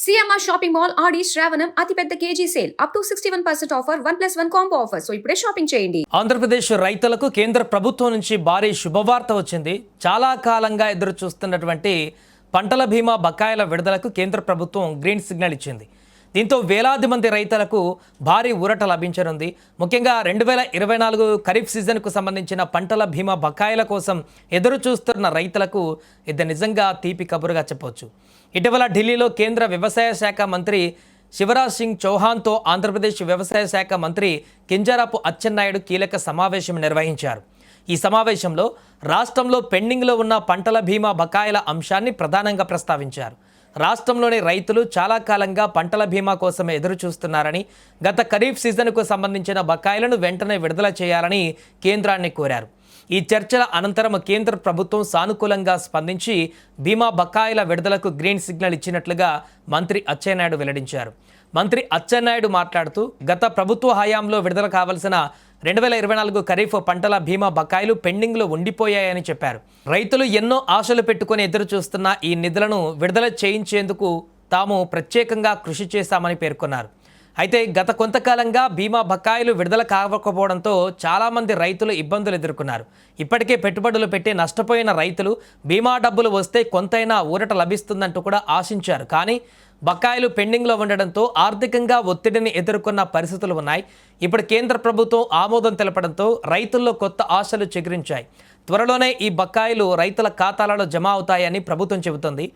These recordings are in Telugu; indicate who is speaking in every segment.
Speaker 1: సిఎంఆర్ షాపింగ్ మాల్ ఆడి శ్రావణం అతిపెద్ద KG sale up to 61% offer 1+1 combo offer. So ఇప్పుడే షాపింగ్ చేయండి.
Speaker 2: ఆంధ్రప్రదేశ్ రైతులకు కేంద్ర ప్రభుత్వం నుంచి భారీ శుభవార్త వచ్చింది. చాలా కాలంగా ఎదురు చూస్తున్నటువంటి పంటల బీమా బకాయిల విడుదలకు కేంద్ర ప్రభుత్వం గ్రీన్ సిగ్నల్ ఇచ్చింది. దీంతో వేలాది మంది రైతులకు భారీ ఊరట లభించనుంది. ముఖ్యంగా 2024 ఖరీఫ్ సీజన్కు సంబంధించిన పంటల బీమా బకాయిల కోసం ఎదురు చూస్తున్న రైతులకు ఇది నిజంగా తీపి కబురుగా చెప్పవచ్చు. ఇటీవల ఢిల్లీలో కేంద్ర వ్యవసాయ శాఖ మంత్రి శివరాజ్ సింగ్ చౌహాన్తో ఆంధ్రప్రదేశ్ వ్యవసాయ శాఖ మంత్రి కింజరాపు అచ్చెన్నాయుడు కీలక సమావేశం నిర్వహించారు. ఈ సమావేశంలో రాష్ట్రంలో పెండింగ్లో ఉన్న పంటల బీమా బకాయిల అంశాన్ని ప్రధానంగా ప్రస్తావించారు. రాష్ట్రంలోని రైతులు చాలా కాలంగా పంటల బీమా కోసం ఎదురు చూస్తున్నారని, గత ఖరీఫ్ సీజన్కు సంబంధించిన బకాయిలను వెంటనే విడుదల చేయాలని కేంద్రాన్ని కోరారు. ఈ చర్చల అనంతరం కేంద్ర ప్రభుత్వం సానుకూలంగా స్పందించి బీమా బకాయిల విడుదలకు గ్రీన్ సిగ్నల్ ఇచ్చినట్లుగా మంత్రి అచ్చెన్నాయుడు వెల్లడించారు. మంత్రి అచ్చెన్నాయుడు మాట్లాడుతూ గత ప్రభుత్వ హయాంలో విడుదల కావాల్సిన 2024 ఖరీఫ్ పంటల బీమా బకాయిలు పెండింగ్లో ఉండిపోయాయని చెప్పారు. రైతులు ఎన్నో ఆశలు పెట్టుకుని ఎదురు చూస్తున్న ఈ నిధులను విడుదల చేయించేందుకు తాము ప్రత్యేకంగా కృషి చేశామని పేర్కొన్నారు. అయితే గత కొంతకాలంగా బీమా బకాయిలు విడుదల కావకపోవడంతో చాలామంది రైతులు ఇబ్బందులు ఎదుర్కొన్నారు. ఇప్పటికే పెట్టుబడులు పెట్టి నష్టపోయిన రైతులు బీమా డబ్బులు వస్తే కొంతైనా ఊరట లభిస్తుందంటూ కూడా ఆశించారు. కానీ బకాయిలు పెండింగ్లో ఉండడంతో ఆర్థికంగా ఒత్తిడిని ఎదుర్కొన్న పరిస్థితులు ఉన్నాయి. ఇప్పుడు కేంద్ర ప్రభుత్వం ఆమోదం తెలపడంతో రైతుల్లో కొత్త ఆశలు చిగురించాయి. త్వరలోనే ఈ బకాయిలు రైతుల ఖాతాలలో జమ అవుతాయని ప్రభుత్వం చెబుతోంది.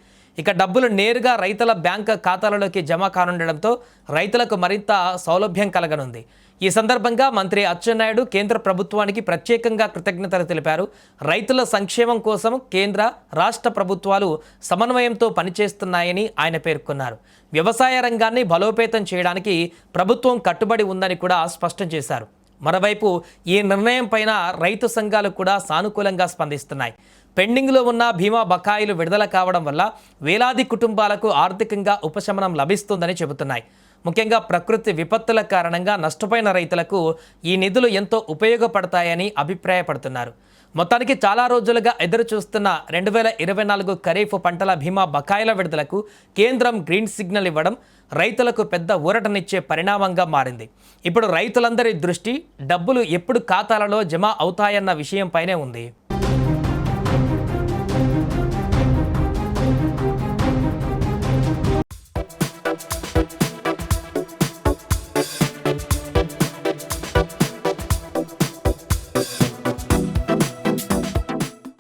Speaker 2: ఇక డబ్బులు నేరుగా రైతుల బ్యాంక్ ఖాతాలలోకి జమ కానుండడంతో రైతులకు మరింత సౌలభ్యం కలగనుంది. ఈ సందర్భంగా మంత్రి అచ్చెన్నాయుడు కేంద్ర ప్రభుత్వానికి ప్రత్యేకంగా కృతజ్ఞతలు తెలిపారు. రైతుల సంక్షేమం కోసం కేంద్ర రాష్ట్ర ప్రభుత్వాలు సమన్వయంతో పనిచేస్తున్నాయని ఆయన పేర్కొన్నారు. వ్యవసాయ రంగాన్ని బలోపేతం చేయడానికి ప్రభుత్వం కట్టుబడి ఉందని కూడా స్పష్టం చేశారు. మరోవైపు ఈ నిర్ణయం పైన రైతు సంఘాలు కూడా సానుకూలంగా స్పందిస్తున్నాయి. పెండింగ్లో ఉన్న బీమా బకాయిలు విడుదల కావడం వల్ల వేలాది కుటుంబాలకు ఆర్థికంగా ఉపశమనం లభిస్తుందని చెబుతున్నాయి. ముఖ్యంగా ప్రకృతి విపత్తుల కారణంగా నష్టపోయిన రైతులకు ఈ నిధులు ఎంతో ఉపయోగపడతాయని అభిప్రాయపడుతున్నారు. మొత్తానికి చాలా రోజులుగా ఎదురు చూస్తున్న 2024 ఖరీఫ్ పంటల బీమా బకాయిల విడుదలకు కేంద్రం గ్రీన్ సిగ్నల్ ఇవ్వడం రైతులకు పెద్ద ఊరటనిచ్చే పరిణామంగా మారింది. ఇప్పుడు రైతులందరి దృష్టి డబ్బులు ఎప్పుడు ఖాతాలలో జమ అవుతాయన్న విషయంపైనే ఉంది.